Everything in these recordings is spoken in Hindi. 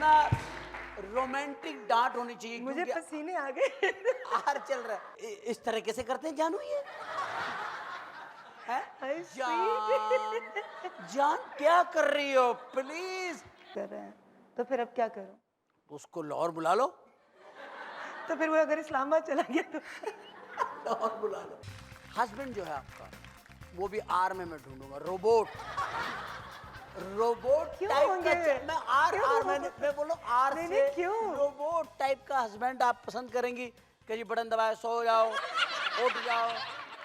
इतना रोमांटिक डांट होनी चाहिए। मुझे क्योंकि पसीने आ गए। आहार चल रहा है। इस तरह कैसे करते हैं जानू ये? है? हाय जान, जान क्या कर रही हो? प्लीज कर रहे हैं तो फिर अब क्या करूं? उसको लाहौर बुला लो। तो फिर वो अगर इस्लामाबाद चला गया तो लाहौर बुला लो। हस्बैंड जो है आपका, वो भी आर में मैं ढूंढूंगा। रोबोट, रोबोट क्यों टाइप होंगे? का। मैं आर क्यों? आर मैं बोलो आर नहीं, से नहीं, क्यों? रोबोट टाइप का हस्बैंड आप पसंद करेंगी कि जी बटन दबाए सो जाओ, उठ जाओ,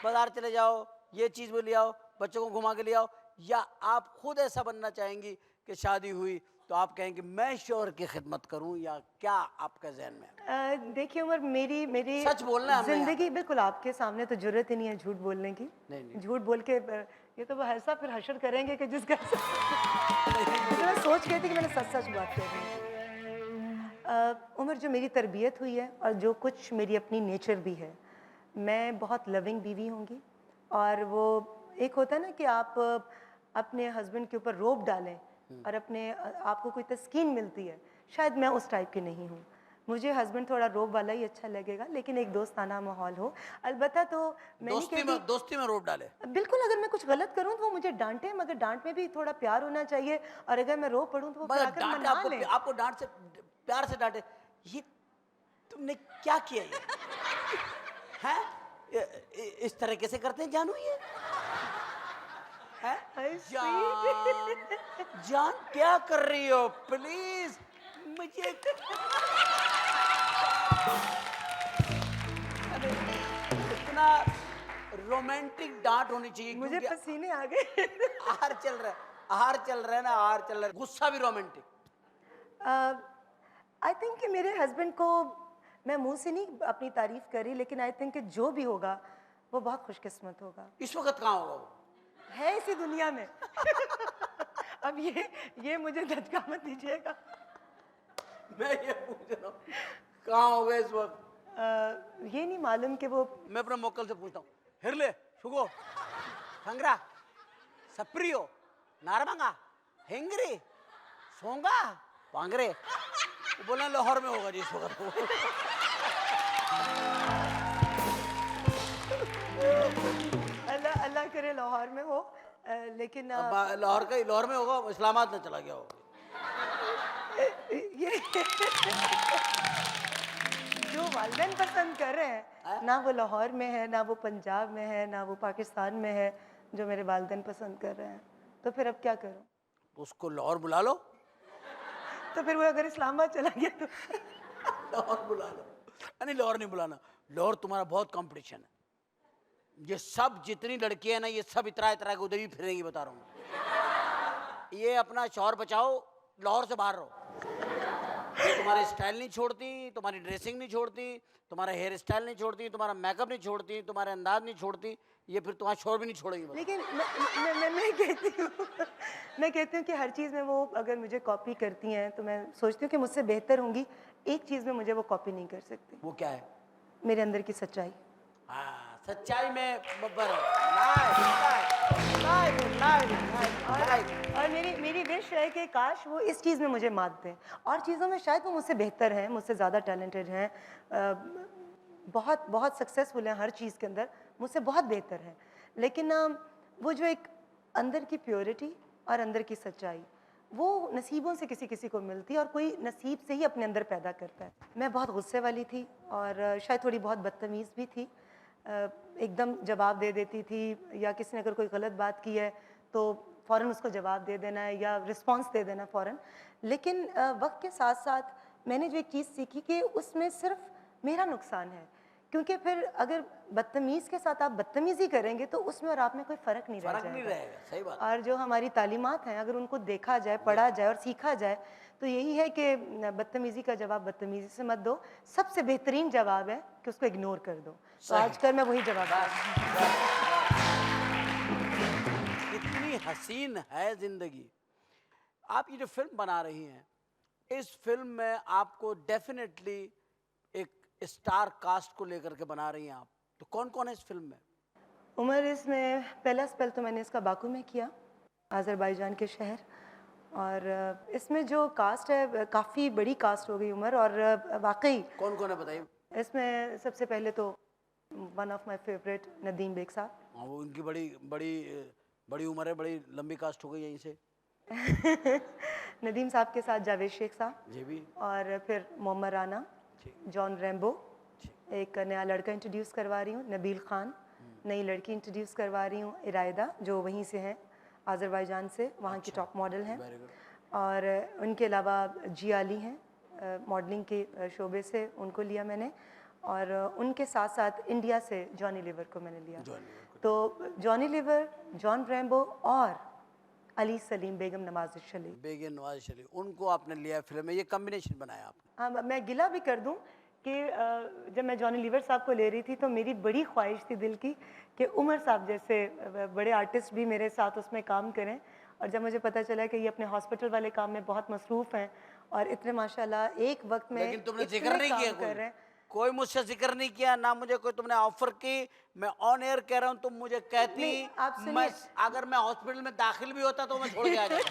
बाजार चले जाओ, ये चीज भी ले आओ, बच्चों को घुमा के ले आओ, या आप खुद ऐसा बनना चाहेंगी कि शादी हुई तो आप कहेंगे मैं शोहर की खिदमत करूं, या क्या आपका जहन में है? देखिए उमर, मेरी मेरी सच बोलना है हमने यहाँ जिंदगी बिल्कुल आपके सामने, तो जरूरत ही नहीं है झूठ बोलने की। नहीं। झूठ बोल के ये तो वो ऐसा फिर हशर करेंगे कि जिस घर से तो मैं सोच रही थी कि मैंने सच सच बात कर दी। उमर, जो मेरी तरबियत हुई है और जो कुछ मेरी अपनी नेचर भी है, मैं बहुत लविंग बीवी होंगी। और वो एक होता है ना कि आप अपने हस्बैंड के ऊपर रोब डालें और अपने आपको कोई तस्कीन मिलती है, शायद मैं उस टाइप की नहीं हूँ। मुझे हस्बैंड थोड़ा रोब वाला ही अच्छा लगेगा, लेकिन एक दोस्ताना माहौल हो। अलबत्ता तो मैं नहीं कहती दोस्ती में रोब डाले। बिल्कुल, अगर मैं कुछ गलत करूं तो वो मुझे डांटे, मगर डांट में भी थोड़ा प्यार होना चाहिए। और अगर मैं रो पड़ूं तो वो फिर बस आकर डांटे, मना ले। आपको डांट से, प्यार से डांटे। ये तुमने क्या किया ये? हैं? इस तरह कैसे करते हैं जानू ये? है? हाय जान, जान क्या कर रही हो? प्लीज मुझे अरे, इतना रोमांटिक डांट होनी चाहिए। मुझे क्योंकि पसीने आ गए। आहार चल रहा है, आहार चल रहा है ना, आहार चल रहा है। गुस्सा भी रोमांटिक। आई थिंक कि मेरे हस्बैंड को मैं मुंह से नहीं अपनी तारीफ करी, लेकिन आई थिंक कि जो भी होगा वो बहुत खुशकिस्मत होगा। इस वक्त कहाँ होगा वो? है इसी दुनिया में। अब ये मुझे धचका मत दीजिएगा। मैं ये पूछ रहा हूँ कहाँ होगा इस वक्त। ये नहीं मालूम कि वो मैं अपने मोक्कल से पूछता हूँ, हिरले शुगो खंगरा सप्रियो नारमंगा हेंगरी सोंगा पांगरे, वो बोला लाहौर में होगा जी इस वक्त वो। अल्लाह अल्लाह करे लाहौर में हो। लेकिन अब लाहौर में होगा, इस्लामाबाद में चला गया होगा। ये जो वालिदैन पसंद कर रहे हैं ना, वो लाहौर में है, ना वो पंजाब में है, ना वो पाकिस्तान में है। जो मेरे वालिदैन पसंद कर रहे हैं, तो फिर अब क्या करूं? उसको लाहौर बुला लो। तो फिर वो अगर इस्लामाबाद चला गया तो लाहौर बुला लो। नहीं, लाहौर नहीं बुलाना। लाहौर तुम्हारा बहुत कंपटीशन है। ये सब जितनी लड़कियां हैं ना, ये सब इतरा इतरा के उधर ही फिरेंगी, बता रहा हूँ। ये अपना शौहर बचाओ, लाहौर से बाहर रहो। ये तुम्हारे स्टाइल नहीं छोड़ती, तुम्हारी ड्रेसिंग नहीं छोड़ती, तुम्हारा हेयर स्टाइल नहीं छोड़ती, तुम्हारा मेकअप नहीं छोड़ती, तुम्हारे अंदाज नहीं छोड़ती, ये फिर तुम्हारा शौहर भी नहीं छोड़ेगी। लेकिन मैं कहती हूँ मैं कहती हूँ कि हर चीज़ में वो अगर मुझे कॉपी करती हैं तो मैं सोचती हूँ कि मुझसे बेहतर होंगी। एक चीज़ में मुझे वो कॉपी नहीं कर सकती, वो क्या है? मेरे अंदर की सच्चाई। हाँ, सच्चाई में बब्बर है। नाइस। और मेरी विश है कि काश वो इस चीज़ में मुझे मात दें। और चीज़ों में शायद वो मुझसे बेहतर हैं, मुझसे ज़्यादा टैलेंटेड हैं, बहुत बहुत सक्सेसफुल हैं हर चीज़ के अंदर, मुझसे बहुत बेहतर हैं। लेकिन वो जो एक अंदर की प्योरिटी और अंदर की सच्चाई, वो नसीबों से किसी किसी को मिलती है, और कोई नसीब से ही अपने अंदर पैदा करता है। मैं बहुत गुस्से वाली थी और शायद थोड़ी बहुत बदतमीज़ भी थी। एकदम जवाब दे देती थी, या किसी ने अगर कोई गलत बात की है तो फ़ौरन उसको जवाब दे देना है या रिस्पॉन्स दे देना फ़ौरन। लेकिन वक्त के साथ साथ मैंने जो एक चीज़ सीखी कि उसमें सिर्फ मेरा नुकसान है, क्योंकि फिर अगर बदतमीज़ के साथ आप बदतमीज़ी करेंगे तो उसमें और आप में कोई फ़र्क नहीं रह फर्क नहीं जाएगा। रहेगा, सही बात। और जो हमारी तालीमात हैं, अगर उनको देखा जाए, पढ़ा जाए और सीखा जाए, तो यही है कि बदतमीज़ी का जवाब बदतमीज़ी से मत दो। सबसे बेहतरीन जवाब है कि उसको इग्नोर कर दो। तो आजकल मैं वही जवाब कितनी हसीन है जिंदगी। आप ये जो फिल्म बना रही हैं, इस फिल्म में आपको डेफिनेटली एक स्टार कास्ट को लेकर के बना रही हैं आप, तो कौन कौन है इस फिल्म में? उमर, इसमें पहला स्पेल तो मैंने इसका बाकू में किया, आज़रबाईजान के शहर। और इसमें जो कास्ट है काफ़ी बड़ी कास्ट हो गई उमर, और वाकई कौन कौन है बताइए? इसमें सबसे पहले तो one of my favourite Nadeem Baig साहब। हाँ, वो उनकी बड़ी बड़ी बड़ी उम्र है, बड़ी लंबी कास्ट हो गई यहीं से। नदीम साहब के साथ जावेद शेख साहब, जी भी। और फिर मोहम्मद राना, ठीक। जॉन रैम्बो, एक नया लड़का इंट्रोड्यूस करवा रही हूँ नबील खान, नई लड़की इंट्रोड्यूस करवा रही हूँ इरायदा, जो वहीं से हैं आज़रबाईजान से, वहाँ की टॉप मॉडल हैं। Very good. और उनके अलावा जी आली हैं मॉडलिंग के शोबे से, उनको लिया मैंने। और उनके साथ साथ इंडिया से जॉनी लीवर को मैंने लिया। तो जॉनी लीवर, जॉन रैम्बो और अली सलीम, बेगम नवाज शरीफ, बेगम नवाज शरीफ, उनको आपने लिया फिल्म में, ये कॉम्बिनेशन बनाया आपने। हाँ, मैं गिला भी कर दूं कि जब मैं जॉनी लीवर साहब को ले रही थी तो मेरी बड़ी ख्वाहिश थी दिल की कि उमर साहब जैसे बड़े आर्टिस्ट भी मेरे साथ उसमें काम करें। और जब मुझे पता चला कि ये अपने हॉस्पिटल वाले काम में बहुत मसरूफ़ हैं और इतने माशाल्लाह एक वक्त में लेकिन तुमने इतने जिक्र नहीं काम किया, कर रहे हैं। कोई मुझसे जिक्र नहीं किया ना, मुझे कोई तुमने ऑफर की। मैं ऑन एयर कह रहा हूँ, तुम मुझे कहती नहीं, आप सुनिए। मैं अगर मैं हॉस्पिटल में दाखिल भी होता तो मैं छोड़ के आ जाता।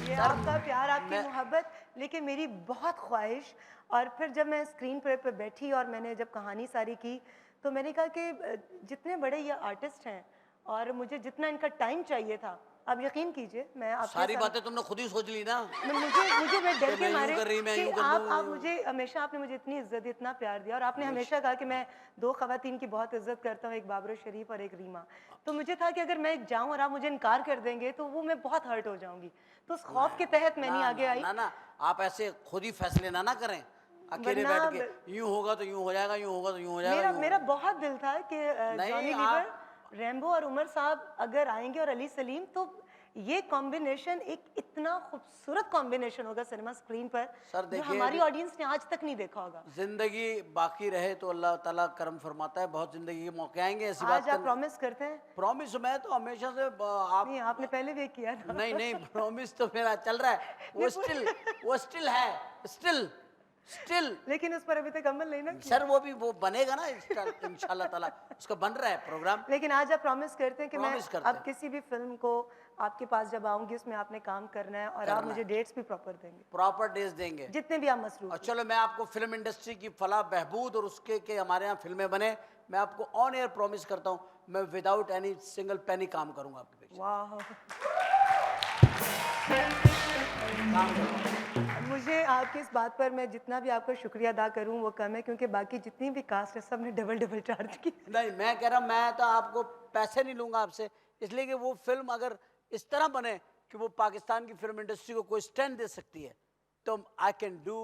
ये आपका प्यार, आपकी मोहब्बत, लेकिन मेरी बहुत ख्वाहिश। और फिर जब मैं स्क्रीन पे बैठी और मैंने जब कहानी सारी की तो मैंने कहा कि जितने बड़े ये आर्टिस्ट हैं और मुझे जितना इनका टाइम चाहिए था, आप यकीन कीजिए मैं आपके सारी साथ- बातें तुमने खुद ही सोच ली ना। मुझे मैं डर कि के मैं यूं मारे कर रही, मैं कि यूं कर आप दूं। मुझे हमेशा, आपने मुझे इतनी इज्जत दी, इतना प्यार दिया, और आपने हमेशा कहा कि मैं दो खवातीन की बहुत इज्जत करता हूँ, एक बाबरो शरीफ और एक रीमा। तो मुझे था कि अगर मैं जाऊँ और आप मुझे इनकार कर देंगे तो वो मैं बहुत हर्ट हो जाऊंगी। तो उस खौफ के तहत मैं नहीं आगे आई। ना, आप ऐसे खुद ही फैसले ना करें अकेले बैठ वरना के। यूं होगा तो यूं हो जाएगा, यूं होगा तो यूं हो जाएगा। मेरा बहुत दिल था कि नहीं, जॉनी लीवर, रैम्बो और उमर साहब अगर आएंगे और अली सलीम, तो ये कॉम्बिनेशन एक इतना खूबसूरत कॉम्बिनेशन होगा सिनेमा स्क्रीन पर, सर जो देखिए, हमारी ऑडियंस ने आज तक नहीं देखा होगा। जिंदगी बाकी रहे तो अल्लाह ताला करम फरमाता है, बहुत जिंदगी के मौके आएंगे, ऐसी बात आज आप प्रॉमिस करते हैं? प्रॉमिस मैं तो हमेशा से आप नहीं, आपने पहले भी किया था। नहीं, प्रॉमिस तो मेरा चल रहा है, वो स्टिल है, स्टिल। लेकिन उस पर अभी तक अमल नहीं ना किया। सर वो बनेगा ना इंशाल्लाह ताला, उसका बन रहा है प्रोग्राम। लेकिन आज आप प्रॉमिस करते हैं कि मैं Promise करते अब हैं। किसी भी फिल्म को आपके पास जब आऊंगी उसमें आपने काम करना है, और आप मुझे डेट्स भी प्रॉपर देंगे, प्रॉपर डेज देंगे। जितने भी आप मसरूफ और हैं। चलो मैं आपको फिल्म इंडस्ट्री की फलाह बहबूद और उसके के हमारे यहाँ फिल्में बने, मैं आपको ऑन एयर प्रॉमिस करता हूँ, मैं विदाउट एनी सिंगल पेनी काम करूंगा आपके पीछे। वाह, काम करूंगा। मुझे आपकी इस बात पर मैं जितना भी आपका शुक्रिया अदा करूं वो कम है, क्योंकि बाकी जितनी भी कास्ट है सब ने डबल चार्ज की। नहीं, मैं कह रहा हूँ, मैं तो आपको पैसे नहीं लूंगा आपसे, इसलिए कि वो फिल्म अगर इस तरह बने कि वो पाकिस्तान की फिल्म इंडस्ट्री को कोई स्टैंड दे सकती है, तो I can do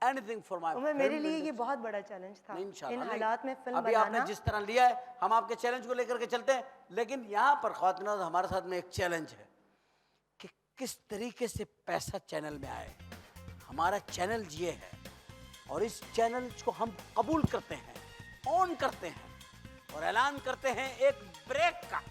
anything for my. मेरे लिए ये बहुत बड़ा चैलेंज था इन हालात में फिल्म अभी बनाना। आपने जिस तरह लिया है, हम आपके चैलेंज को लेकर के चलते हैं, लेकिन यहाँ पर ख्वातीन हमारे साथ में एक चैलेंज है कि किस तरीके से पैसा चैनल में आए। हमारा चैनल ये है और इस चैनल को हम कबूल करते हैं, ऑन करते हैं और ऐलान करते हैं एक ब्रेक का।